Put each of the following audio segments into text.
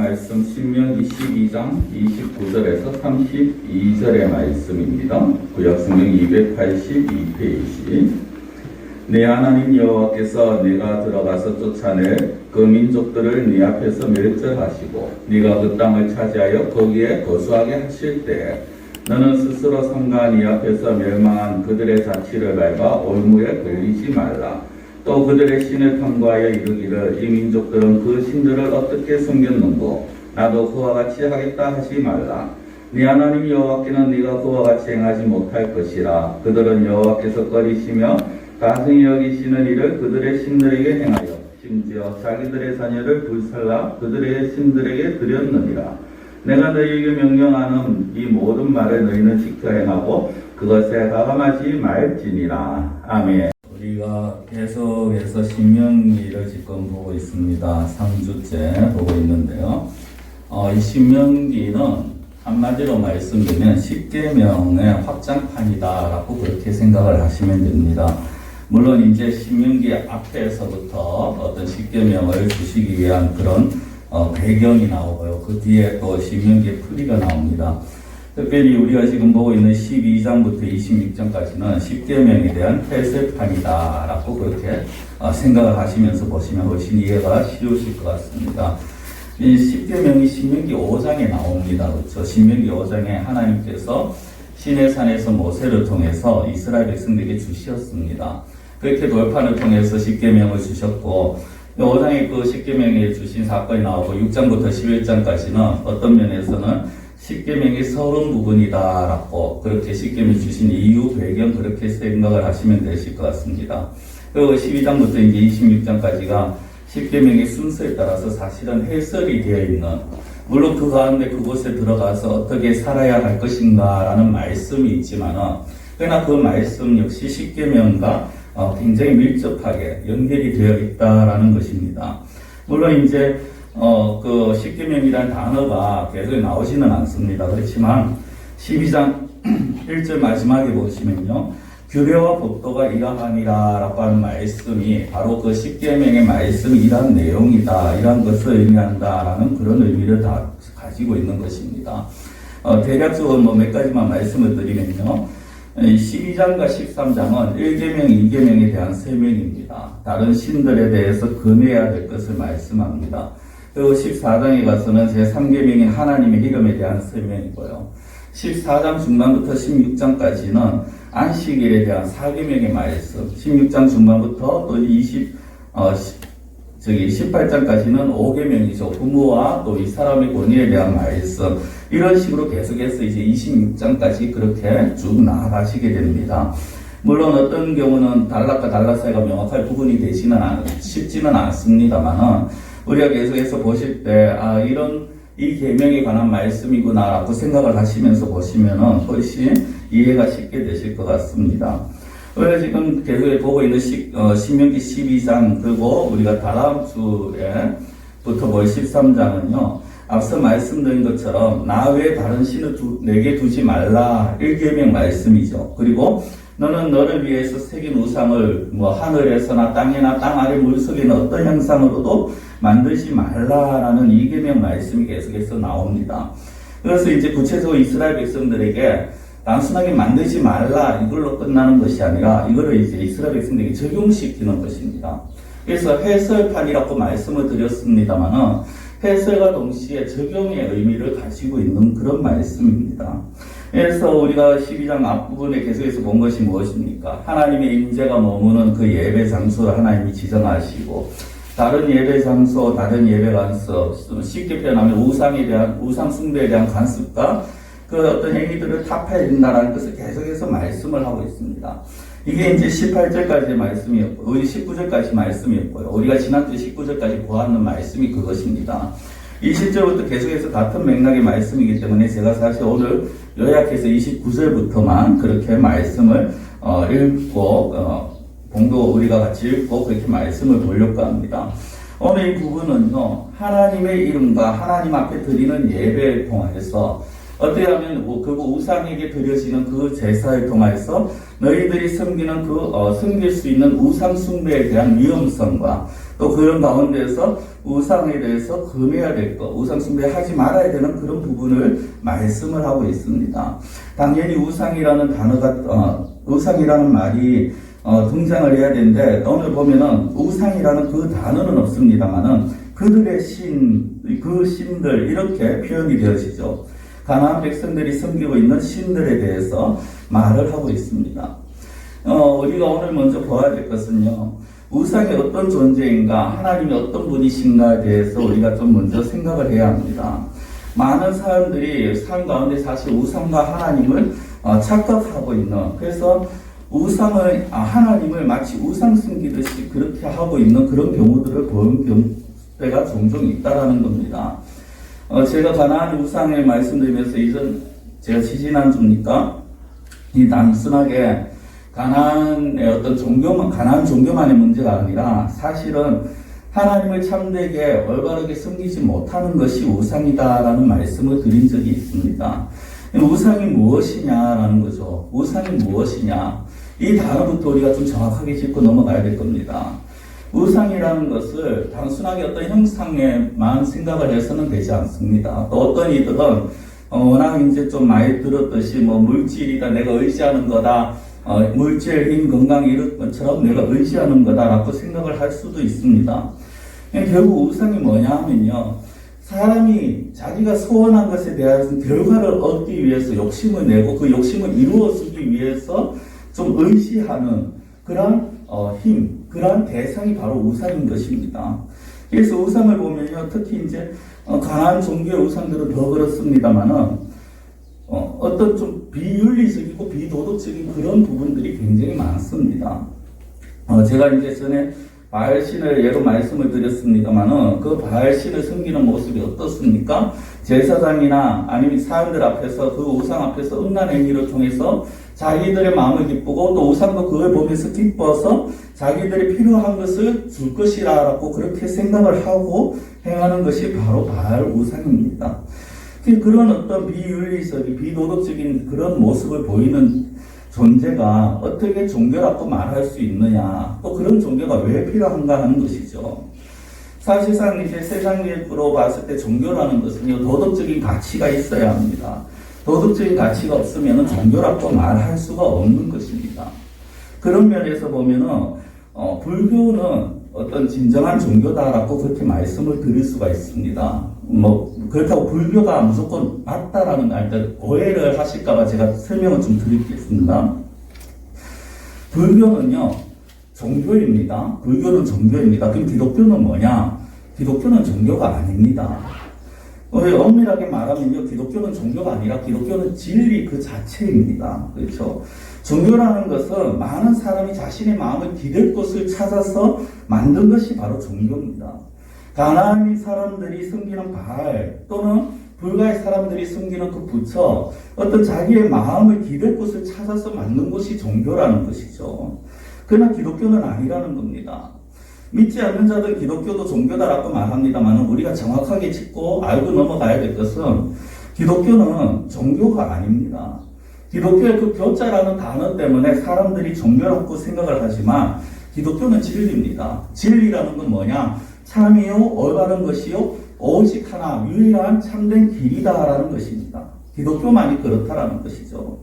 말씀 신명기 12장 29절에서 32절의 말씀입니다. 구약성경 282페이지. 내 하나님 여호와께서 네가 들어가서 쫓아낼 그 민족들을 네 앞에서 멸절하시고 네가 그 땅을 차지하여 거기에 거주하게 하실 때에 너는 스스로 삼가 네 앞에서 멸망한 그들의 자취를 밟아 올무에 걸리지 말라. 또 그들의 신을 탐구하여 이르기를 이 민족들은 그 신들을 어떻게 섬겼는고 나도 그와 같이 하겠다 하지 말라. 네 하나님 여호와께는 네가 그와 같이 행하지 못할 것이라. 그들은 여호와께서 꺼리시며 가증히 여기시는 일을 그들의 신들에게 행하여 심지어 자기들의 자녀를 불살라 그들의 신들에게 드렸느니라. 내가 너희에게 명령하는 이 모든 말을 너희는 지켜 행하고 그것에 가감하지 말지니라. 아멘. 우리가 계속해서 신명기를 지금 보고 있습니다. 3주째 보고 있는데요. 이 신명기는 한마디로 말씀드리면 십계명의 확장판이다라고 그렇게 생각을 하시면 됩니다. 물론 이제 신명기 앞에서부터 어떤 십계명을 주시기 위한 그런 배경이 나오고요. 그 뒤에 또 신명기의 풀이가 나옵니다. 특별히 우리가 지금 보고 있는 12장부터 26장까지는 십계명에 대한 폐쇄판이다라고 그렇게 생각을 하시면서 보시면 훨씬 이해가 쉬우실 것 같습니다. 이 십계명이 신명기 5장에 나옵니다. 그렇죠? 신명기 5장에 하나님께서 시내산에서 모세를 통해서 이스라엘 백성들에게 주셨습니다. 그렇게 돌판을 통해서 십계명을 주셨고 5장에 그 십계명에 주신 사건이 나오고 6장부터 11장까지는 어떤 면에서는 십계명이 서른 부분이다라고 그렇게 십계명 주신 이유 배경 그렇게 생각을 하시면 되실 것 같습니다. 그리고 12장부터 이제 26장까지가 십계명의 순서에 따라서 사실은 해설이 되어 있는, 물론 그 가운데 그곳에 들어가서 어떻게 살아야 할 것인가라는 말씀이 있지만은 그러나 그 말씀 역시 십계명과 굉장히 밀접하게 연결이 되어 있다라는 것입니다. 물론 이제 그 십계명이라는 단어가 계속 나오지는 않습니다. 그렇지만 12장 1절 마지막에 보시면요, 규례와 법도가 이러하니라라고 하는 말씀이 바로 그 십계명의 말씀이 이러한 내용이다, 이러한 것을 의미한다라는 그런 의미를 다 가지고 있는 것입니다. 대략적으로 몇 가지만 말씀을 드리면요, 12장과 13장은 1계명, 2계명에 대한 설명입니다. 다른 신들에 대해서 금해야 될 것을 말씀합니다. 그리고 14장에 가서는 제3계명인 하나님의 이름에 대한 설명이고요. 14장 중반부터 16장까지는 안식일에 대한 4계명의 말씀, 16장 중반부터 또 18장까지는 5계명이죠. 부모와 또 이 사람의 권위에 대한 말씀, 이런 식으로 계속해서 이제 26장까지 그렇게 쭉 나아가시게 됩니다. 물론 어떤 경우는 단락과 단락 사이가 명확할 부분이 쉽지는 않습니다만은 우리가 계속해서 보실 때 이 계명에 관한 말씀이구나라고 생각을 하시면서 보시면은 훨씬 이해가 쉽게 되실 것 같습니다. 우리가 지금 계속 보고 있는 신명기 12장, 그리고 우리가 다음 주에부터 볼 13장은요, 앞서 말씀드린 것처럼 나 외에 다른 신을 내게 두지 말라 1계명 말씀이죠. 그리고 너는 너를 위해서 새긴 우상을 하늘에서나 땅이나 땅 아래 물속에 있는 어떤 형상으로도 만들지 말라라는 2계명 말씀이 계속해서 나옵니다. 그래서 이제 구체적으로 이스라엘 백성들에게 단순하게 만들지 말라 이걸로 끝나는 것이 아니라 이거를 이제 이스라엘 백성들에게 적용시키는 것입니다. 그래서 해설판이라고 말씀을 드렸습니다만은 해설과 동시에 적용의 의미를 가지고 있는 그런 말씀입니다. 그래서 우리가 12장 앞부분에 계속해서 본 것이 무엇입니까? 하나님의 임재가 머무는 그 예배 장소를 하나님이 지정하시고, 다른 예배 장소, 다른 예배 간섭, 쉽게 표현하면 우상 숭배에 대한 간섭과 그 어떤 행위들을 타파해야 된다라는 것을 계속해서 말씀을 하고 있습니다. 이게 이제 18절까지의 말씀이었고, 우리 19절까지 말씀이었고요. 우리가 지난주 19절까지 보았는 말씀이 그것입니다. 20절부터 계속해서 같은 맥락의 말씀이기 때문에 제가 사실 오늘 요약해서 29절부터만 그렇게 말씀을 읽고, 봉도 우리가 같이 읽고 그렇게 말씀을 보려고 합니다. 오늘 이 부분은요, 하나님의 이름과 하나님 앞에 드리는 예배를 통해서 어떻게 하면 그 우상에게 드려지는 그 제사를 통해서 너희들이 섬길 수 있는 우상 숭배에 대한 위험성과 또 그런 가운데서 우상에 대해서 금해야 될 것, 우상 숭배하지 말아야 되는 그런 부분을 말씀을 하고 있습니다. 당연히 우상이라는 단어가, 우상이라는 말이 등장을 해야 되는데, 오늘 보면은 우상이라는 그 단어는 없습니다만은 그들의 그 신들, 이렇게 표현이 되어지죠. 가나안 백성들이 섬기고 있는 신들에 대해서 말을 하고 있습니다. 우리가 오늘 먼저 보아야 될 것은요, 우상이 어떤 존재인가, 하나님이 어떤 분이신가에 대해서 우리가 좀 먼저 생각을 해야 합니다. 많은 사람들이 삶 가운데 사실 우상과 하나님을 착각하고 있는, 그래서 하나님을 마치 우상 섬기듯이 그렇게 하고 있는 그런 경우들을 본 때가 종종 있다라는 겁니다. 제가 가나안 우상을 말씀드리면서 제가 지지난주니까 이 단순하게 가나안의 어떤 가나안 종교만의 문제가 아니라 사실은 하나님을 참되게 올바르게 섬기지 못하는 것이 우상이다라는 말씀을 드린 적이 있습니다. 우상이 무엇이냐라는 거죠. 우상이 무엇이냐. 이 단어부터 우리가 좀 정확하게 짚고 넘어가야 될 겁니다. 우상이라는 것을 단순하게 어떤 형상에만 생각을 해서는 되지 않습니다. 또 어떤 이들은 워낙 이제 좀 많이 들었듯이 물질이다, 내가 의지하는 거다, 물질, 힘, 건강 이런 것처럼 내가 의지하는 거다라고 생각을 할 수도 있습니다. 결국 우상이 뭐냐 하면요, 사람이 자기가 소원한 것에 대한 결과를 얻기 위해서 욕심을 내고 그 욕심을 이루어주기 위해서 좀 의지하는 그런 힘, 그런 대상이 바로 우상인 것입니다. 그래서 우상을 보면요, 특히 이제 가나안 종교의 우상들은 더 그렇습니다만은 어떤 좀 비윤리적이고 비도덕적인 그런 부분들이 굉장히 많습니다. 제가 이제 전에 바알신을 예로 말씀을 드렸습니다만은 그 바알신을 섬기는 모습이 어떻습니까? 제사장이나 아니면 사람들 앞에서 그 우상 앞에서 음란 행위를 통해서 자기들의 마음을 기쁘고 또 우상도 그걸 보면서 기뻐서 자기들이 필요한 것을 줄 것이라고 그렇게 생각을 하고 행하는 것이 바로 바알 우상입니다. 그런 어떤 비윤리적인 비도덕적인 그런 모습을 보이는 존재가 어떻게 종교라고 말할 수 있느냐, 또 그런 종교가 왜 필요한가 하는 것이죠. 사실상 이제 세상으로 봤을 때 종교라는 것은요, 도덕적인 가치가 있어야 합니다. 도덕적인 가치가 없으면 종교라고 말할 수가 없는 것입니다. 그런 면에서 보면은 불교는 어떤 진정한 종교다라고 그렇게 말씀을 드릴 수가 있습니다. 그렇다고 불교가 무조건 맞다라는 말, 오해를 하실까봐 제가 설명을 좀 드리겠습니다. 불교는요, 종교입니다. 불교는 종교입니다. 그럼 기독교는 뭐냐? 기독교는 종교가 아닙니다. 엄밀하게 말하면요, 기독교는 종교가 아니라 기독교는 진리 그 자체입니다. 그렇죠? 종교라는 것은 많은 사람이 자신의 마음을 기댈 곳을 찾아서 만든 것이 바로 종교입니다. 가나안 사람들이 섬기는 바알 또는 불가의 사람들이 섬기는 그 부처, 어떤 자기의 마음을 기댈 곳을 찾아서 만든 것이 종교라는 것이죠. 그러나 기독교는 아니라는 겁니다. 믿지 않는 자들 기독교도 종교다라고 말합니다만 우리가 정확하게 짚고 알고 넘어가야 될 것은 기독교는 종교가 아닙니다. 기독교의 그 교자라는 단어 때문에 사람들이 종교라고 생각을 하지만 기독교는 진리입니다. 진리라는 건 뭐냐? 참이요, 올바른 것이요, 오직 하나, 유일한 참된 길이다라는 것입니다. 기독교만이 그렇다라는 것이죠.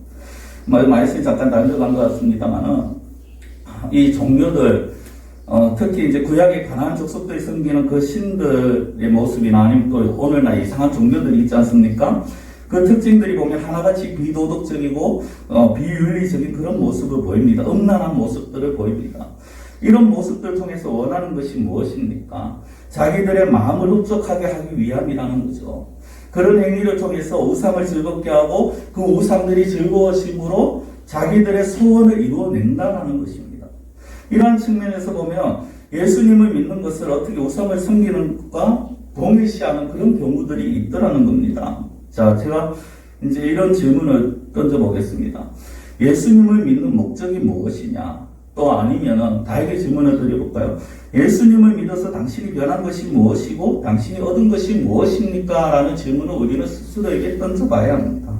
말씀이 잠깐 단절한 것 같습니다만은 이 종교들, 특히 이제 구약의 가나안 족속들이 섬기는 그 신들의 모습이나 아니면 또 오늘날 이상한 종교들이 있지 않습니까? 그 특징들이 보면 하나같이 비도덕적이고 비윤리적인 그런 모습을 보입니다. 음란한 모습들을 보입니다. 이런 모습들을 통해서 원하는 것이 무엇입니까? 자기들의 마음을 흡족하게 하기 위함이라는 거죠. 그런 행위를 통해서 우상을 즐겁게 하고 그 우상들이 즐거워심으로 자기들의 소원을 이루어낸다는 것입니다. 이러한 측면에서 보면 예수님을 믿는 것을 어떻게 우상을 섬기는 것과 동일시하는 그런 경우들이 있더라는 겁니다. 자, 제가 이제 이런 질문을 던져보겠습니다. 예수님을 믿는 목적이 무엇이냐? 또 아니면은 다에게 질문을 드려볼까요? 예수님을 믿어서 당신이 변한 것이 무엇이고 당신이 얻은 것이 무엇입니까? 라는 질문을 우리는 스스로에게 던져봐야 합니다.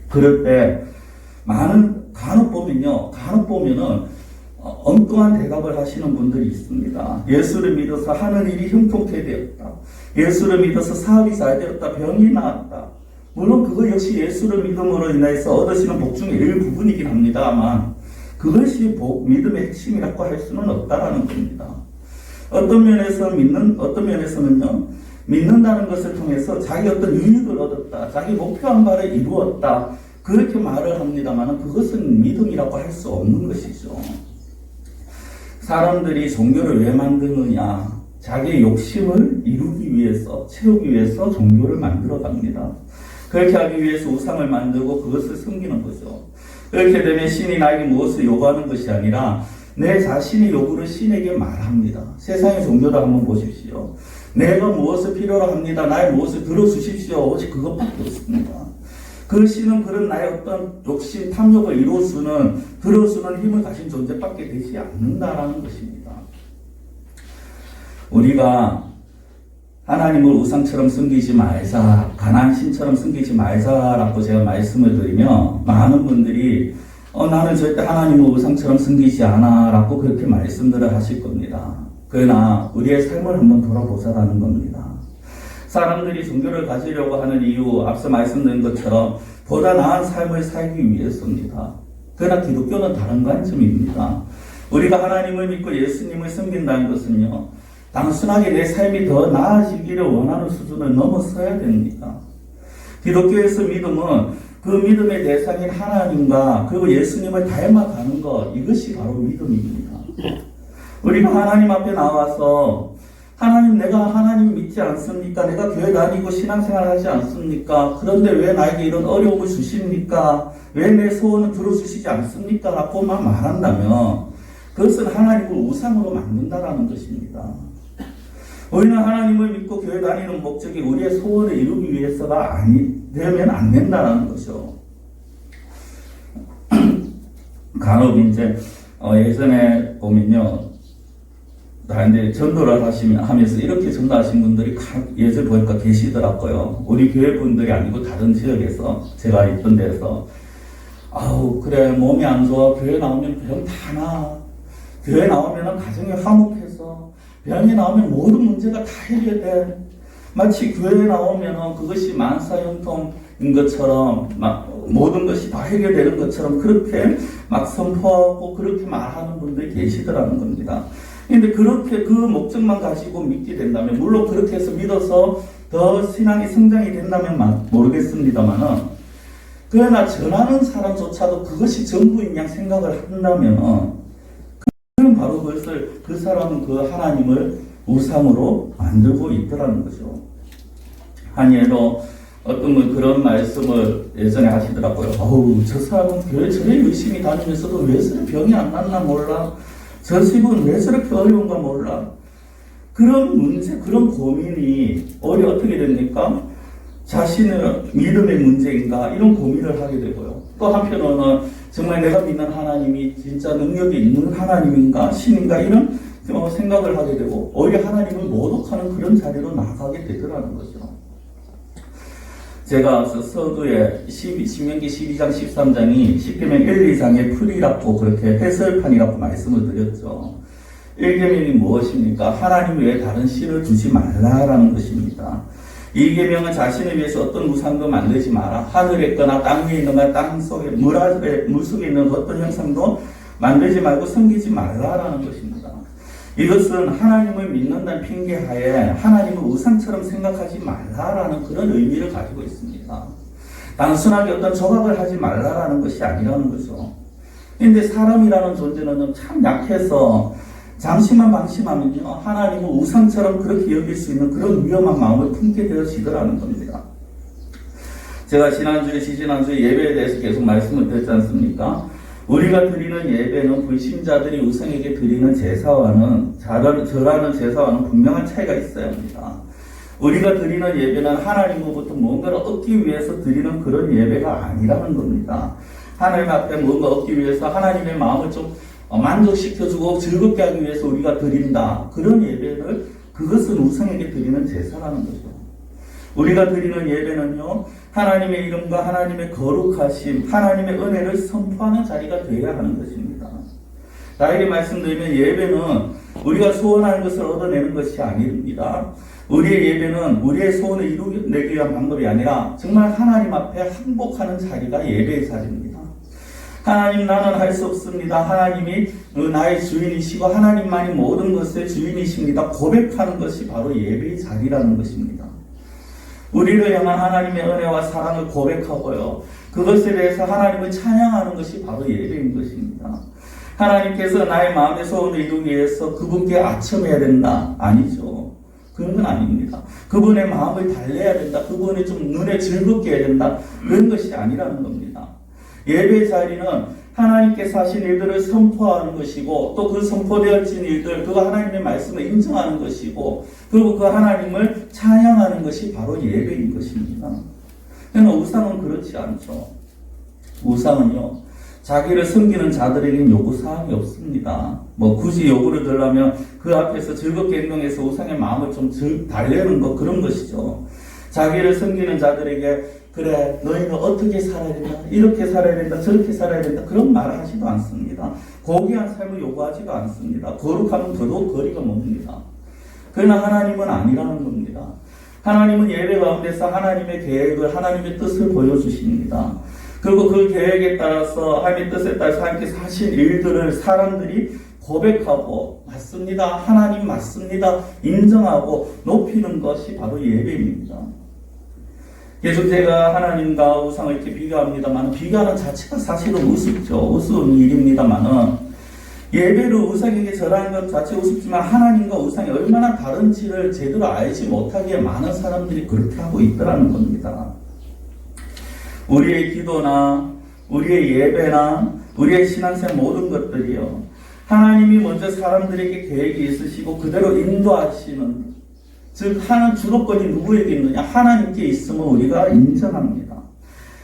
그럴 때 간혹 보면은 엉뚱한 대답을 하시는 분들이 있습니다. 예수를 믿어서 하는 일이 형통케 되었다. 예수를 믿어서 사업이 잘 되었다. 병이 나았다. 물론 그거 역시 예수를 믿음으로 인해서 얻으시는 복 중에 일부분이긴 합니다만 그것이 믿음의 핵심이라고 할 수는 없다라는 겁니다. 어떤 면에서는요, 믿는다는 것을 통해서 자기 어떤 유익을 얻었다, 자기 목표한 바를 이루었다, 그렇게 말을 합니다만 그것은 믿음이라고 할 수 없는 것이죠. 사람들이 종교를 왜 만드느냐? 자기의 욕심을 이루기 위해서, 채우기 위해서 종교를 만들어 갑니다. 그렇게 하기 위해서 우상을 만들고 그것을 섬기는 거죠. 그렇게 되면 신이 나에게 무엇을 요구하는 것이 아니라 내 자신의 요구를 신에게 말합니다. 세상의 종교를 한번 보십시오. 내가 무엇을 필요로 합니다. 나의 무엇을 들어주십시오. 오직 그것밖에 없습니다. 그 신은 그런 나의 어떤 욕심, 탐욕을 들어주는 힘을 가진 존재밖에 되지 않는다라는 것입니다. 우리가 하나님을 우상처럼 섬기지 말자, 가나안 신처럼 섬기지 말자라고 제가 말씀을 드리면 많은 분들이 나는 절대 하나님을 우상처럼 섬기지 않아 라고 그렇게 말씀들을 하실 겁니다. 그러나 우리의 삶을 한번 돌아보자라는 겁니다. 사람들이 종교를 가지려고 하는 이유, 앞서 말씀드린 것처럼 보다 나은 삶을 살기 위해서입니다. 그러나 기독교는 다른 관점입니다. 우리가 하나님을 믿고 예수님을 섬긴다는 것은요, 단순하게 내 삶이 더 나아지기를 원하는 수준을 넘어서야 됩니다. 기독교에서 믿음은 그 믿음의 대상인 하나님과 그리고 예수님을 닮아가는 것, 이것이 바로 믿음입니다. 우리가 하나님 앞에 나와서 하나님, 내가 하나님 믿지 않습니까? 내가 교회 다니고 신앙생활 하지 않습니까? 그런데 왜 나에게 이런 어려움을 주십니까? 왜 내 소원을 들어주시지 않습니까? 라고만 말한다면 그것은 하나님을 우상으로 만든다라는 것입니다. 우리는 하나님을 믿고 교회 다니는 목적이 우리의 소원을 이루기 위해서가 되면 안 된다는 거죠. 간혹 예전에 보면요, 이제 전도를 하면서 이렇게 전도하신 분들이 예전 보니까 계시더라고요. 우리 교회 분들이 아니고 다른 지역에서, 제가 있던 데서, 그래, 몸이 안 좋아. 교회 나오면 병 다 나. 교회 나오면 가정이 화목해서, 병이 나오면 모든 문제가 다 해결돼. 마치 교회에 나오면 그것이 만사형통인 것처럼, 모든 것이 다 해결되는 것처럼 그렇게 막 선포하고 그렇게 말하는 분들이 계시더라는 겁니다. 근데 그렇게 그 목적만 가지고 믿게 된다면, 물론 그렇게 해서 믿어서 더 신앙이 성장이 된다면 모르겠습니다만은, 그러나 전하는 사람조차도 그것이 전부인 양 생각을 한다면, 그럼 바로 그 사람은 그 하나님을 우상으로 만들고 있더라는 거죠. 한 예로 어떤 분 그런 말씀을 예전에 하시더라고요. 저 사람은 교회 저래 열심히 다니면서도 왜 저렇게 병이 안 났나 몰라. 저 집은 왜 저렇게 어려운가 몰라. 그런 문제, 그런 고민이 어떻게 됩니까? 자신의 믿음의 문제인가 이런 고민을 하게 되고요. 또 한편으로는 정말 내가 믿는 하나님이 진짜 능력이 있는 하나님인가 신인가 이런 생각을 하게 되고 오히려 하나님을 모독하는 그런 자리로 나아가게 되더라는 거죠. 제가 서두에 신명기 12장 13장이 십계명 1, 2장의 풀이라고 그렇게 해설판이라고 말씀을 드렸죠. 1계명이 무엇입니까? 하나님 외에 다른 신을 두지 말라라는 것입니다. 2계명은 자신을 위해서 어떤 우상도 만들지 마라. 하늘에 있거나 땅 위에 있는 땅 속에 물 속에 있는 어떤 형상도 만들지 말고 섬기지 말라라는 것입니다. 이것은 하나님을 믿는다는 핑계하에 하나님을 우상처럼 생각하지 말라라는 그런 의미를 가지고 있습니다. 단순하게 어떤 조각을 하지 말라라는 것이 아니라는 거죠. 그런데 사람이라는 존재는 참 약해서 잠시만 방심하면요, 하나님을 우상처럼 그렇게 여길 수 있는 그런 위험한 마음을 품게 되어지더라는 겁니다. 제가 지지난주에 예배에 대해서 계속 말씀을 드렸지 않습니까? 우리가 드리는 예배는 불신자들이 우상에게 드리는 제사와는 절하는 제사와는 분명한 차이가 있어야 합니다. 우리가 드리는 예배는 하나님으로부터 뭔가를 얻기 위해서 드리는 그런 예배가 아니라는 겁니다. 하나님 앞에 뭔가 얻기 위해서 하나님의 마음을 좀 만족시켜주고 즐겁게 하기 위해서 우리가 드린다. 그런 예배를 그것은 우상에게 드리는 제사라는 거죠. 우리가 드리는 예배는요, 하나님의 이름과 하나님의 거룩하심, 하나님의 은혜를 선포하는 자리가 되어야 하는 것입니다. 다르게 말씀드리면 예배는 우리가 소원하는 것을 얻어내는 것이 아닙니다. 우리의 예배는 우리의 소원을 이루내기 위한 방법이 아니라 정말 하나님 앞에 항복하는 자리가 예배의 자리입니다. 하나님, 나는 할 수 없습니다. 하나님이 나의 주인이시고 하나님만이 모든 것의 주인이십니다. 고백하는 것이 바로 예배의 자리라는 것입니다. 우리를 향한 하나님의 은혜와 사랑을 고백하고요, 그것에 대해서 하나님을 찬양하는 것이 바로 예배인 것입니다. 하나님께서 나의 마음의 소원을 이루기 위해서 그분께 아첨해야 된다? 아니죠. 그런 건 아닙니다. 그분의 마음을 달래야 된다, 그분의 좀 눈에 즐겁게 해야 된다, 그런 것이 아니라는 겁니다. 예배 자리는 하나님께서 하신 일들을 선포하는 것이고, 또 그 선포되어진 일들, 그 하나님의 말씀을 인정하는 것이고, 그리고 그 하나님을 찬양하는 것이 바로 예배인 것입니다. 그러나 우상은 그렇지 않죠. 우상은요, 자기를 섬기는 자들에게는 요구사항이 없습니다. 뭐 굳이 요구를 들려면 그 앞에서 즐겁게 행동해서 우상의 마음을 좀 달래는 것, 그런 것이죠. 자기를 섬기는 자들에게 그래, 너희는 어떻게 살아야 된다, 이렇게 살아야 된다, 저렇게 살아야 된다, 그런 말을 하지도 않습니다. 고귀한 삶을 요구하지도 않습니다. 거룩하면 더더욱 거리가 멉니다. 그러나 하나님은 아니라는 겁니다. 하나님은 예배 가운데서 하나님의 계획을, 하나님의 뜻을 보여주십니다. 그리고 그 계획에 따라서, 하나님의 뜻에 따라서 하나님께서 하신 일들을 사람들이 고백하고, 맞습니다, 하나님 맞습니다, 인정하고 높이는 것이 바로 예배입니다. 계속 제가 하나님과 우상을 이렇게 비교합니다만, 비교하는 자체가 사실은 우습죠. 우스운 일입니다만은, 예배를 우상에게 절하는 것 자체 우습지만 하나님과 우상이 얼마나 다른지를 제대로 알지 못하기에 많은 사람들이 그렇게 하고 있더라는 겁니다. 우리의 기도나 우리의 예배나 우리의 신앙생 모든 것들이요, 하나님이 먼저 사람들에게 계획이 있으시고 그대로 인도하시는, 즉 하는 주도권이 누구에게 있느냐? 하나님께 있음을 우리가 인정합니다.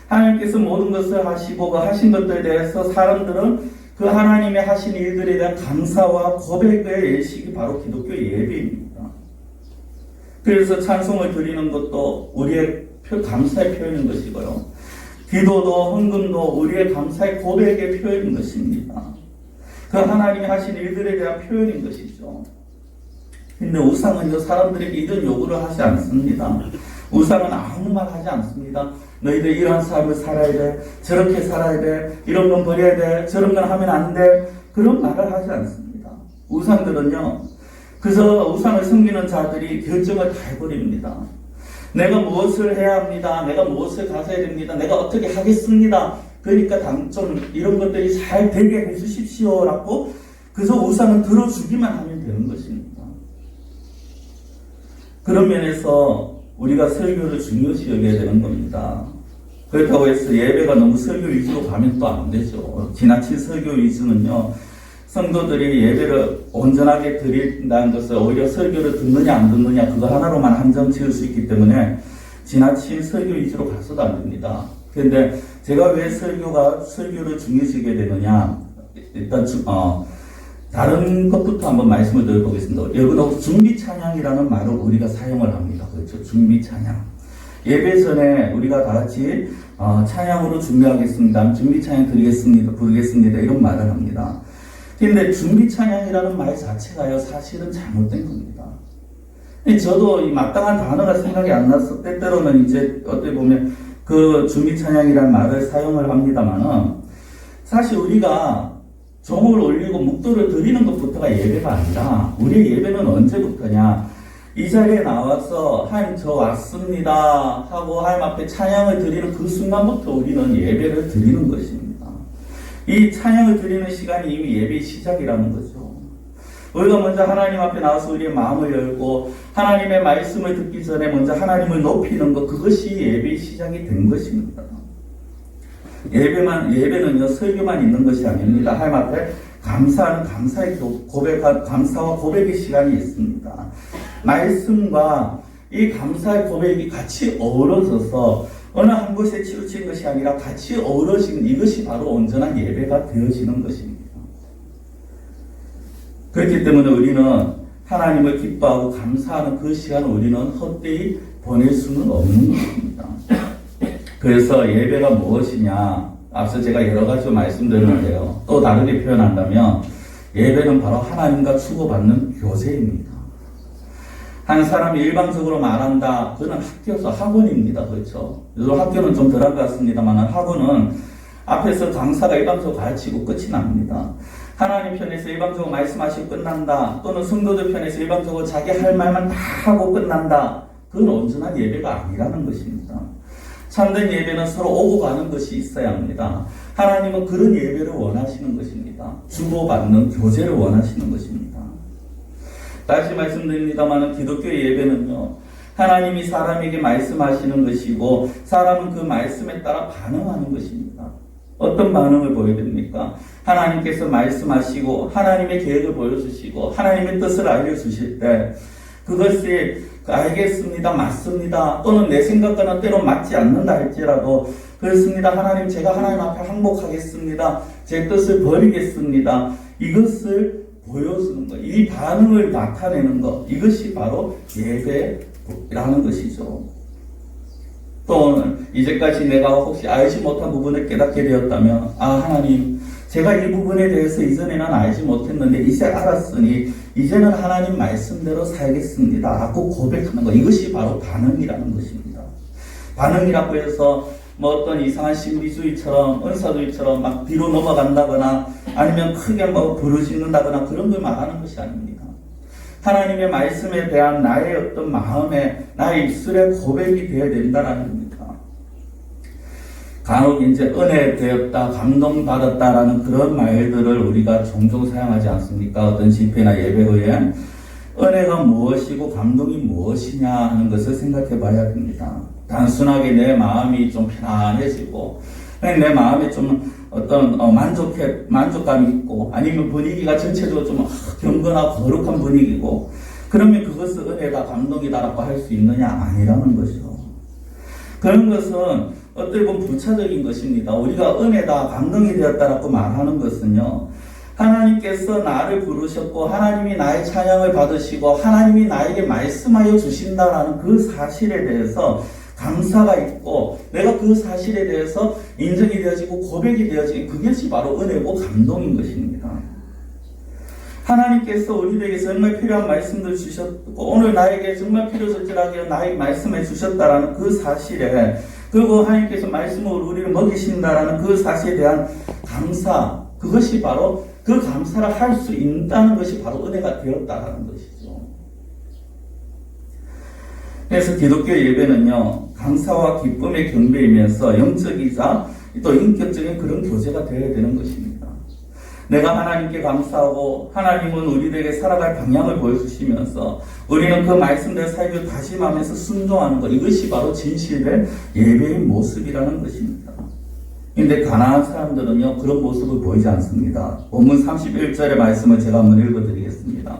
하나님께서 모든 것을 하시고 그 하신 것들에 대해서 사람들은 그 하나님의 하신 일들에 대한 감사와 고백의 예식이 바로 기독교 예배입니다. 그래서 찬송을 드리는 것도 우리의 감사의 표현인 것이고요, 기도도 헌금도 우리의 감사의 고백의 표현인 것입니다. 그 하나님이 하신 일들에 대한 표현인 것이죠. 근데 우상은요, 사람들에게 이런 요구를 하지 않습니다. 우상은 아무 말 하지 않습니다. 너희들 이런 삶을 살아야 돼, 저렇게 살아야 돼, 이런 건 버려야 돼, 저런 건 하면 안 돼, 그런 말을 하지 않습니다. 우상들은요, 그래서 우상을 섬기는 자들이 결정을 다 해버립니다. 내가 무엇을 해야 합니다, 내가 무엇을 가져야 됩니다, 내가 어떻게 하겠습니다, 그러니까 좀 이런 것들이 잘 되게 해주십시오라고 그래서 우상은 들어주기만 하면 되는 것입니다. 그런 면에서 우리가 설교를 중요시 여겨야 되는 겁니다. 그렇다고 해서 예배가 너무 설교 위주로 가면 또 안 되죠. 지나친 설교 위주는요, 성도들이 예배를 온전하게 드린다는 것을 오히려 설교를 듣느냐 안 듣느냐 그거 하나로만 한정 지을 수 있기 때문에 지나친 설교 위주로 가서도 안 됩니다. 그런데 제가 왜 설교를 중요시 여겨야 되느냐, 일단 다른 것부터 한번 말씀을 드려보겠습니다. 여기도 준비 찬양이라는 말을 우리가 사용을 합니다. 그렇죠? 준비 찬양. 예배 전에 우리가 다 같이 찬양으로 준비하겠습니다, 준비 찬양 드리겠습니다, 부르겠습니다, 이런 말을 합니다. 근데 준비 찬양이라는 말 자체가요, 사실은 잘못된 겁니다. 저도 이 마땅한 단어가 생각이 안 나서 때때로는 이제 어떻게 보면 그 준비 찬양이라는 말을 사용을 합니다만은, 사실 우리가 종을 올리고 묵도를 드리는 것부터가 예배가 아니라, 우리의 예배는 언제부터냐, 이 자리에 나와서 하나님 저 왔습니다 하고 하나님 앞에 찬양을 드리는 그 순간부터 우리는 예배를 드리는 것입니다. 이 찬양을 드리는 시간이 이미 예배의 시작이라는 거죠. 우리가 먼저 하나님 앞에 나와서 우리의 마음을 열고 하나님의 말씀을 듣기 전에 먼저 하나님을 높이는 것, 그것이 예배의 시작이 된 것입니다. 예배는요, 설교만 있는 것이 아닙니다. 하나님 앞에 감사하는 감사와 고백의 시간이 있습니다. 말씀과 이 감사의 고백이 같이 어우러져서 어느 한 곳에 치우친 것이 아니라 같이 어우러지는, 이것이 바로 온전한 예배가 되어지는 것입니다. 그렇기 때문에 우리는 하나님을 기뻐하고 감사하는 그 시간을 우리는 헛되이 보낼 수는 없는 것입니다. 그래서 예배가 무엇이냐, 앞서 제가 여러 가지로 말씀드렸는데요, 또 다르게 표현한다면 예배는 바로 하나님과 주고받는 교제입니다. 한 사람이 일방적으로 말한다. 그는 학교에서 학원입니다. 그렇죠? 요즘 학교는 좀 덜한 것 같습니다만 학원은 앞에서 강사가 일방적으로 가르치고 끝이 납니다. 하나님 편에서 일방적으로 말씀하시고 끝난다. 또는 성도들 편에서 일방적으로 자기 할 말만 다 하고 끝난다. 그건 온전한 예배가 아니라는 것입니다. 참된 예배는 서로 오고 가는 것이 있어야 합니다. 하나님은 그런 예배를 원하시는 것입니다. 주고받는 교제를 원하시는 것입니다. 다시 말씀드립니다만 기독교 예배는요, 하나님이 사람에게 말씀하시는 것이고 사람은 그 말씀에 따라 반응하는 것입니다. 어떤 반응을 보여야 됩니까? 하나님께서 말씀하시고 하나님의 계획을 보여주시고 하나님의 뜻을 알려주실 때 그것이 알겠습니다, 맞습니다, 또는 내 생각과는 때로 맞지 않는다 할지라도 그렇습니다, 하나님, 제가 하나님 앞에 항복하겠습니다, 제 뜻을 버리겠습니다, 이것을 보여주는 것, 이 반응을 나타내는 것, 이것이 바로 예배라는 것이죠. 또는 이제까지 내가 혹시 알지 못한 부분을 깨닫게 되었다면, 하나님, 제가 이 부분에 대해서 이전에는 알지 못했는데 이제 알았으니 이제는 하나님 말씀대로 살겠습니다 라고 고백하는 것, 이것이 바로 반응이라는 것입니다. 반응이라고 해서 어떤 이상한 신비주의처럼 은사주의처럼 막 뒤로 넘어간다거나 아니면 크게 부르짖는다거나 그런 걸 말하는 것이 아닙니다. 하나님의 말씀에 대한 나의 어떤 마음에, 나의 입술에 고백이 되어야 된다는 겁니다. 간혹 이제 은혜 되었다, 감동받았다라는 그런 말들을 우리가 종종 사용하지 않습니까? 어떤 집회나 예배에 은혜가 무엇이고 감동이 무엇이냐 하는 것을 생각해 봐야 됩니다. 단순하게 내 마음이 좀 편안해지고 내 마음에 좀 어떤 만족감이 있고 아니면 분위기가 전체적으로 좀 경건하고 거룩한 분위기고 그러면 그것은 은혜다, 감동이다라고 할 수 있느냐? 아니라는 것이죠. 그런 것은 어떻게 보면 부차적인 것입니다. 우리가 은혜다, 감동이 되었다라고 말하는 것은요, 하나님께서 나를 부르셨고 하나님이 나의 찬양을 받으시고 하나님이 나에게 말씀하여 주신다라는 그 사실에 대해서 감사가 있고 내가 그 사실에 대해서 인정이 되어지고 고백이 되어지는 그것이 바로 은혜고 감동인 것입니다. 하나님께서 우리에게 정말 필요한 말씀들 주셨고 오늘 나에게 정말 필요절절하게 나에게 말씀해 주셨다라는 그 사실에, 그리고 하나님께서 말씀으로 우리를 먹이신다라는 그 사실에 대한 감사, 그것이 바로 그 감사를 할 수 있다는 것이 바로 은혜가 되었다라는 것이죠. 그래서 기독교 예배는요, 감사와 기쁨의 경배이면서 영적이자 또 인격적인 그런 교제가 되어야 되는 것입니다. 내가 하나님께 감사하고 하나님은 우리들에게 살아갈 방향을 보여주시면서 우리는 그 말씀대로 살기를 다짐하면서 순종하는 것, 이것이 바로 진실의 예배의 모습이라는 것입니다. 근데 가나안 사람들은요, 그런 모습을 보이지 않습니다. 본문 31절의 말씀을 제가 한번 읽어드리겠습니다.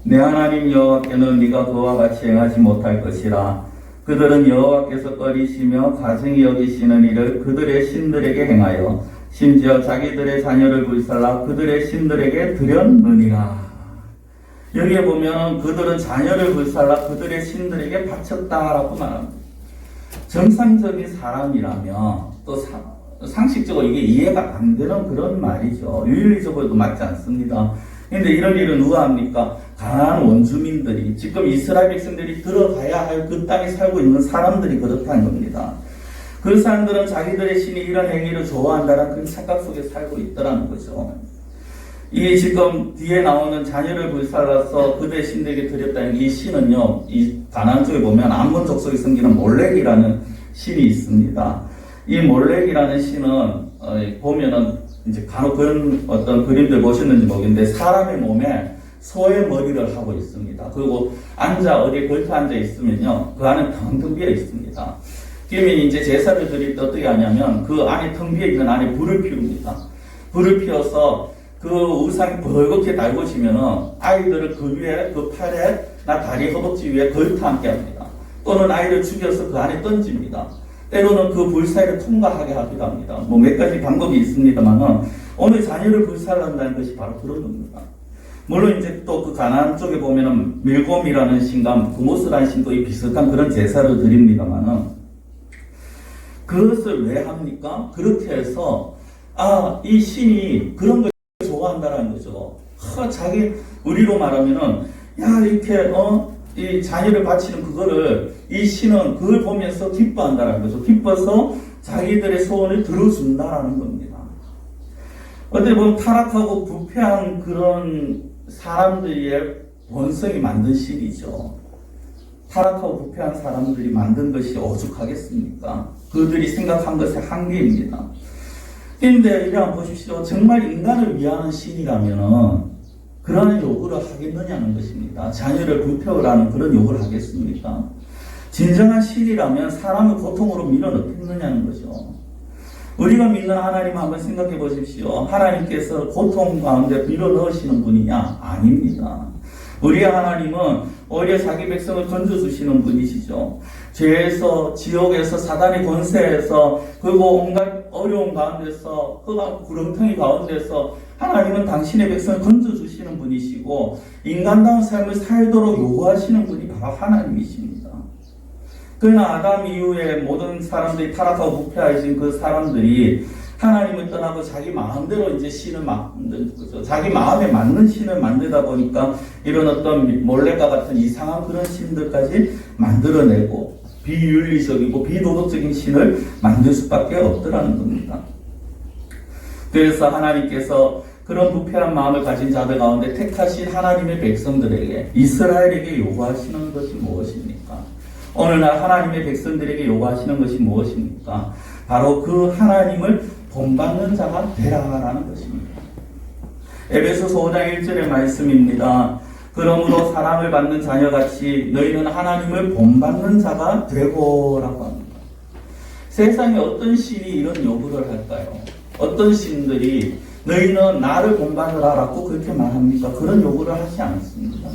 내 하나님 여호와께는 네가 그와 같이 행하지 못할 것이라. 그들은 여호와께서 꺼리시며 가증히 여기시는 일을 그들의 신들에게 행하여 심지어 자기들의 자녀를 불살라 그들의 신들에게 드렸느니라. 여기에 보면 그들은 자녀를 불살라 그들의 신들에게 바쳤다라고 말합니다. 정상적인 사람이라면 또 상식적으로 이게 이해가 안 되는 그런 말이죠. 윤리적으로도 맞지 않습니다. 그런데 이런 일은 누가 합니까? 가나안 원주민들이, 지금 이스라엘 백성들이 들어가야 할 그 땅에 살고 있는 사람들이 그렇다는 겁니다. 그 사람들은 자기들의 신이 이런 행위를 좋아한다는 그 착각 속에 살고 있더라는 거죠. 이 지금 뒤에 나오는 자녀를 불살라서 그들의 신들에게 드렸다는 이 신은요, 이 가나안 쪽에 보면 암몬 족속에 섬기는 몰렉이라는 신이 있습니다. 이 몰렉이라는 신은 보면은 이제 간혹 그런 어떤 그림들 보셨는지 모르겠는데 사람의 몸에 소의 머리를 하고 있습니다. 그리고 어디에 걸터 앉아 있으면요, 그 안에 텅텅 비어 있습니다. 그러면 이제 제사를 드릴 때 어떻게 하냐면 그 안에 텅 비어 있는 안에 불을 피웁니다. 불을 피워서 그 우상이 벌겋게 달궈지면은 아이들을 그 위에, 그 팔에, 다리, 허벅지 위에 걸터 앉게 합니다. 또는 아이를 죽여서 그 안에 던집니다. 때로는 그 불 사이를 통과하게 하기도 합니다. 몇 가지 방법이 있습니다만은 오늘 자녀를 불살한다는 것이 바로 그런 겁니다. 물론 이제 또 그 가나안 쪽에 보면은 밀곰이라는 신과 부모스라는 신도 이 비슷한 그런 제사를 드립니다만은 그것을 왜 합니까? 그렇게 해서 이 신이 그런 걸 좋아한다는 거죠. 자기 우리로 말하면은 야 이렇게 이 자녀를 바치는 그거를 이 신은 그걸 보면서 기뻐한다는 거죠. 기뻐서 자기들의 소원을 들어준다라는 겁니다. 어떻게 보면 타락하고 부패한 그런 사람들의 본성이 만든 신이죠. 타락하고 부패한 사람들이 만든 것이 오죽하겠습니까? 그들이 생각한 것의 한계입니다. 그런데 이래 한번 보십시오. 정말 인간을 위하는 신이라면 그러한 요구를 하겠느냐는 것입니다. 자녀를 불태우라는 그런 요구를 하겠습니까? 진정한 신이라면 사람을 고통으로 밀어넣겠느냐는 거죠. 우리가 믿는 하나님 한번 생각해 보십시오. 하나님께서 고통 가운데 밀어넣으시는 분이냐? 아닙니다. 우리의 하나님은 오히려 자기 백성을 건져주시는 분이시죠. 죄에서, 지옥에서, 사단의 권세에서, 그리고 온갖 어려움 가운데서, 흑암 구렁텅이 가운데서 하나님은 당신의 백성을 건져주시는 분이시고 인간다운 삶을 살도록 요구하시는 분이 바로 하나님이십니다. 그러나 아담 이후에 모든 사람들이 타락하고 부패하신 그 사람들이 하나님을 떠나고 자기 마음대로 이제 신을 만든 거죠. 자기 마음에 맞는 신을 만들다 보니까 이런 어떤 몰래과 같은 이상한 그런 신들까지 만들어내고 비윤리적이고 비도덕적인 신을 만들 수밖에 없더라는 겁니다. 그래서 하나님께서 그런 부패한 마음을 가진 자들 가운데 택하신 하나님의 백성들에게 이스라엘에게 요구하시는 것이 무엇입니까? 오늘날 하나님의 백성들에게 요구하시는 것이 무엇입니까? 바로 그 하나님을 본받는 자가 되라라는 것입니다. 에베소서 5장 1절의 말씀입니다. 그러므로 사랑을 받는 자녀같이 너희는 하나님을 본받는 자가 되고라고 합니다. 세상에 어떤 신이 이런 요구를 할까요? 어떤 신들이 너희는 나를 본받으라라고 그렇게 말합니까? 그런 요구를 하지 않습니다.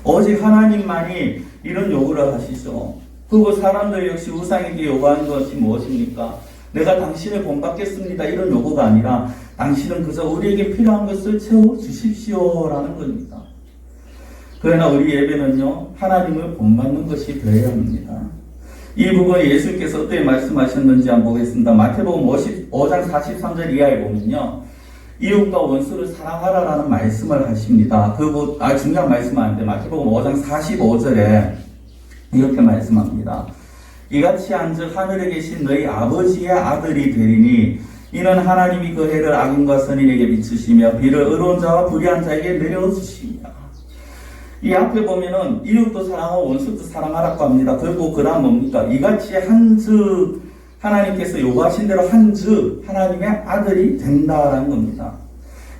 오직 하나님만이 이런 요구를 하시죠. 그리고 사람들 역시 우상에게 요구하는 것이 무엇입니까? 내가 당신을 본받겠습니다. 이런 요구가 아니라 당신은 그저 우리에게 필요한 것을 채워주십시오라는 겁니다. 그러나 우리 예배는요, 하나님을 본받는 것이 되어야 합니다. 이 부분에 예수께서 어떻게 말씀하셨는지 한번 보겠습니다. 마태복음 5장 43절 이하에 보면요, 이웃과 원수를 사랑하라라는 말씀을 하십니다. 중요한 말씀은 아닌데 마태복음 5장 45절에 이렇게 말씀합니다. 이같이 한즉 하늘에 계신 너희 아버지의 아들이 되리니 이는 하나님이 그 해를 악인과 선인에게 비추시며 비를 의로운 자와 불의한 자에게 내려주십니다. 이 앞에 보면은 이웃도 사랑하고 원수도 사랑하라고 합니다. 그리고 그 다음 뭡니까? 이같이 한즉 하나님께서 요구하신 대로 한즉 하나님의 아들이 된다라는 겁니다.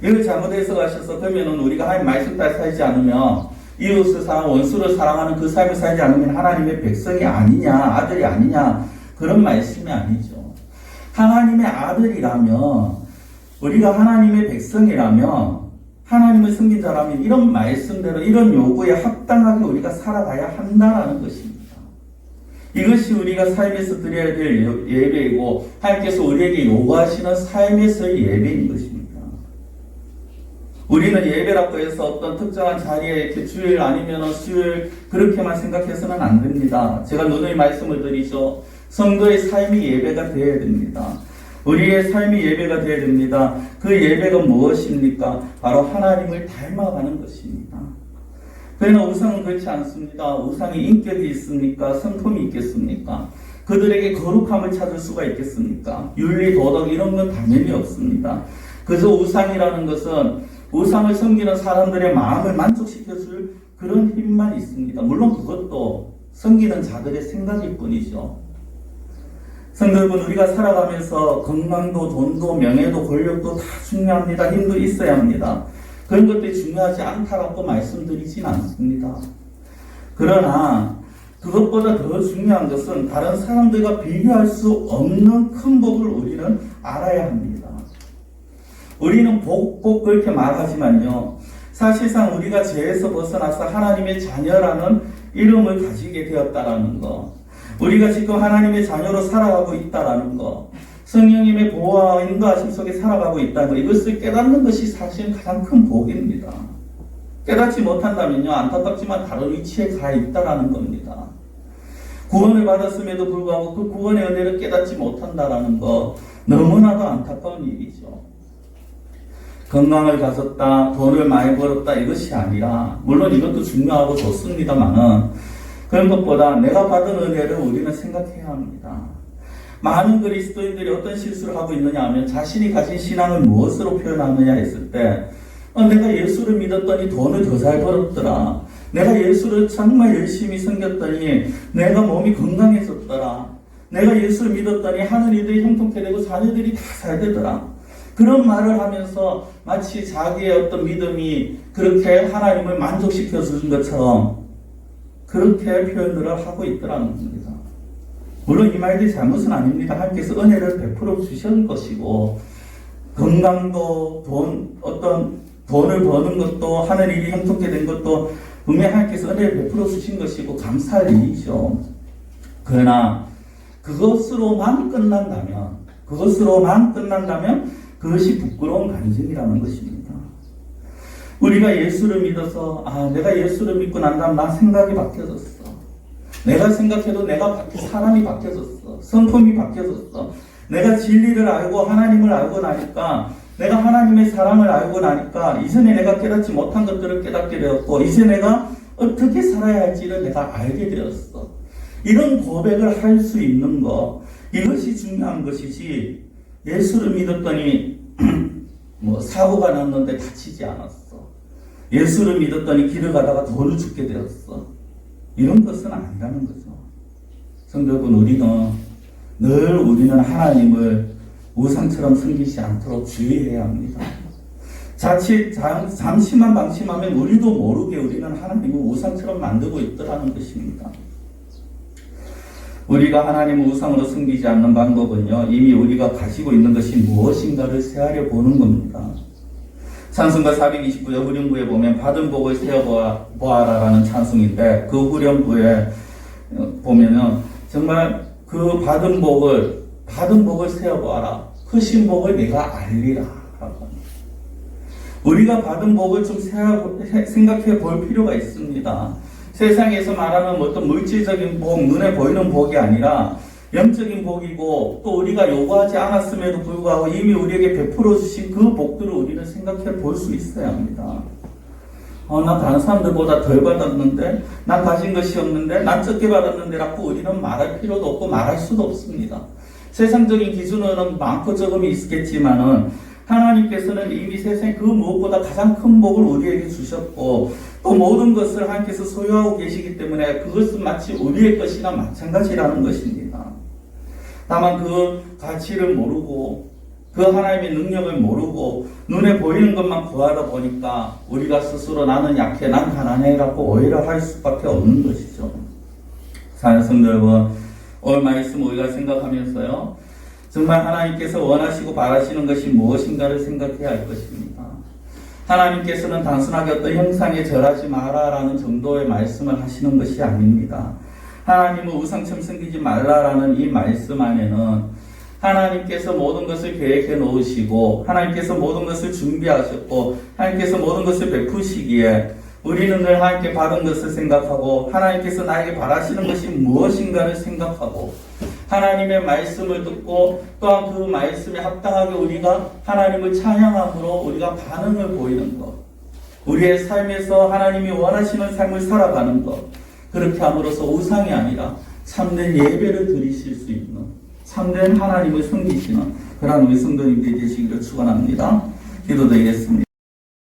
이걸 잘못 해석하셔서 그러면은 우리가 하나님 말씀 따라 살지 않으면 이웃을 사랑, 원수를 사랑하는 그 삶을 살지 않으면 하나님의 백성이 아니냐, 아들이 아니냐, 그런 말씀이 아니죠. 하나님의 아들이라면, 우리가 하나님의 백성이라면, 하나님을 섬긴 자라면 이런 말씀대로, 이런 요구에 합당하게 우리가 살아가야 한다는 것입니다. 이것이 우리가 삶에서 드려야 될 예배이고, 하나님께서 우리에게 요구하시는 삶에서의 예배인 것입니다. 우리는 예배라고 해서 어떤 특정한 자리에 이렇게 주일 아니면 수요일 그렇게만 생각해서는 안 됩니다. 제가 누누이 말씀을 드리죠. 성도의 삶이 예배가 되어야 됩니다. 우리의 삶이 예배가 되어야 됩니다. 그 예배가 무엇입니까? 바로 하나님을 닮아가는 것입니다. 그러나 우상은 그렇지 않습니다. 우상이 인격이 있습니까? 성품이 있겠습니까? 그들에게 거룩함을 찾을 수가 있겠습니까? 윤리, 도덕 이런 건 당연히 없습니다. 그저 우상이라는 것은 우상을 섬기는 사람들의 마음을 만족시켜줄 그런 힘만 있습니다. 물론 그것도 섬기는 자들의 생각일 뿐이죠. 성도 여러분, 우리가 살아가면서 건강도, 돈도, 명예도, 권력도 다 중요합니다. 힘도 있어야 합니다. 그런 것들이 중요하지 않다라고 말씀드리진 않습니다. 그러나 그것보다 더 중요한 것은 다른 사람들과 비교할 수 없는 큰 복을 우리는 알아야 합니다. 우리는 복 그렇게 말하지만요, 사실상 우리가 죄에서 벗어나서 하나님의 자녀라는 이름을 가지게 되었다라는 거, 우리가 지금 하나님의 자녀로 살아가고 있다라는 거, 성령님의 보호와 인도하심 속에 살아가고 있다는 거, 이것을 깨닫는 것이 사실 가장 큰 복입니다. 깨닫지 못한다면요, 안타깝지만 다른 위치에 가 있다라는 겁니다. 구원을 받았음에도 불구하고 그 구원의 은혜를 깨닫지 못한다라는 거, 너무나도 안타까운 일이죠. 건강을 가졌다, 돈을 많이 벌었다 이것이 아니라 물론 이것도 중요하고 좋습니다만은 그런 것보다 내가 받은 은혜를 우리는 생각해야 합니다. 많은 그리스도인들이 어떤 실수를 하고 있느냐 하면 자신이 가진 신앙을 무엇으로 표현하느냐 했을 때 내가 예수를 믿었더니 돈을 더 잘 벌었더라. 내가 예수를 정말 열심히 섬겼더니 내가 몸이 건강해졌더라. 내가 예수를 믿었더니 하는 일들이 형통케 되고 자녀들이 다 잘 되더라. 그런 말을 하면서 마치 자기의 어떤 믿음이 그렇게 하나님을 만족시켜 주는 것처럼 그렇게 표현들을 하고 있더라는 겁니다. 물론 이 말들이 잘못은 아닙니다. 하나님께서 은혜를 베풀어 주신 것이고 건강도 돈을 버는 것도 하는 일이 형통케 된 것도 분명히 하나님께서 은혜를 베풀어 주신 것이고 감사할 일이죠. 그러나 그것으로만 끝난다면 그것이 부끄러운 간증이라는 것입니다. 우리가 예수를 믿어서 내가 예수를 믿고 난 다음 나 생각이 바뀌어졌어. 내가 생각해도 사람이 바뀌어졌어. 성품이 바뀌어졌어. 내가 진리를 알고 하나님을 알고 나니까 내가 하나님의 사랑을 알고 나니까 이전에 내가 깨닫지 못한 것들을 깨닫게 되었고 이제 내가 어떻게 살아야 할지를 내가 알게 되었어. 이런 고백을 할 수 있는 것 이것이 중요한 것이지 예수를 믿었더니 사고가 났는데 다치지 않았어. 예수를 믿었더니 길을 가다가 돌을 죽게 되었어. 이런 것은 아니라는 거죠. 성도 여러분, 우리는 하나님을 우상처럼 섬기지 않도록 주의해야 합니다. 자칫 잠시만 방심하면 우리도 모르게 우리는 하나님을 우상처럼 만들고 있더라는 것입니다. 우리가 하나님을 우상으로 섬기지 않는 방법은요, 이미 우리가 가지고 있는 것이 무엇인가를 세하려 보는 겁니다. 찬송가 429의 후렴구에 보면 받은 복을 세어보아라라는 찬송인데 그 후렴구에 보면은 정말 그 받은 복을 세어보아라. 크신 복을 내가 알리라. 우리가 받은 복을 좀 생각해 볼 필요가 있습니다. 세상에서 말하는 어떤 물질적인 복, 눈에 보이는 복이 아니라 영적인 복이고 또 우리가 요구하지 않았음에도 불구하고 이미 우리에게 베풀어 주신 그 복들을 우리는 생각해 볼 수 있어야 합니다. 나 다른 사람들보다 덜 받았는데, 난 가진 것이 없는데, 난 적게 받았는데 라고 우리는 말할 필요도 없고 말할 수도 없습니다. 세상적인 기준으로는 많고 적음이 있겠지만은 하나님께서는 이미 세상에 그 무엇보다 가장 큰 복을 우리에게 주셨고 또 모든 것을 하나님께서 소유하고 계시기 때문에 그것은 마치 우리의 것이나 마찬가지라는 것입니다. 다만 그 가치를 모르고 그 하나님의 능력을 모르고 눈에 보이는 것만 구하다 보니까 우리가 스스로 나는 약해, 난 가난해 라고 오해를 할 수밖에 없는 것이죠. 사랑하는 성도 여러분, 오늘 말씀 우리가 생각하면서요, 정말 하나님께서 원하시고 바라시는 것이 무엇인가를 생각해야 할 것입니다. 하나님께서는 단순하게 어떤 형상에 절하지 마라라는 정도의 말씀을 하시는 것이 아닙니다. 하나님은 우상처럼 섬기지 말라라는 이 말씀 안에는 하나님께서 모든 것을 계획해 놓으시고 하나님께서 모든 것을 준비하셨고 하나님께서 모든 것을 베푸시기에 우리는 늘 하나님께 받은 것을 생각하고 하나님께서 나에게 바라시는 것이 무엇인가를 생각하고 하나님의 말씀을 듣고 또한 그 말씀에 합당하게 우리가 하나님을 찬양함으로 우리가 반응을 보이는 것, 우리의 삶에서 하나님이 원하시는 삶을 살아가는 것, 그렇게 함으로써 우상이 아니라 참된 예배를 드리실 수 있는 참된 하나님을 섬기시는 그런 우리 성도님들이 되시기를 축원합니다. 기도드리겠습니다.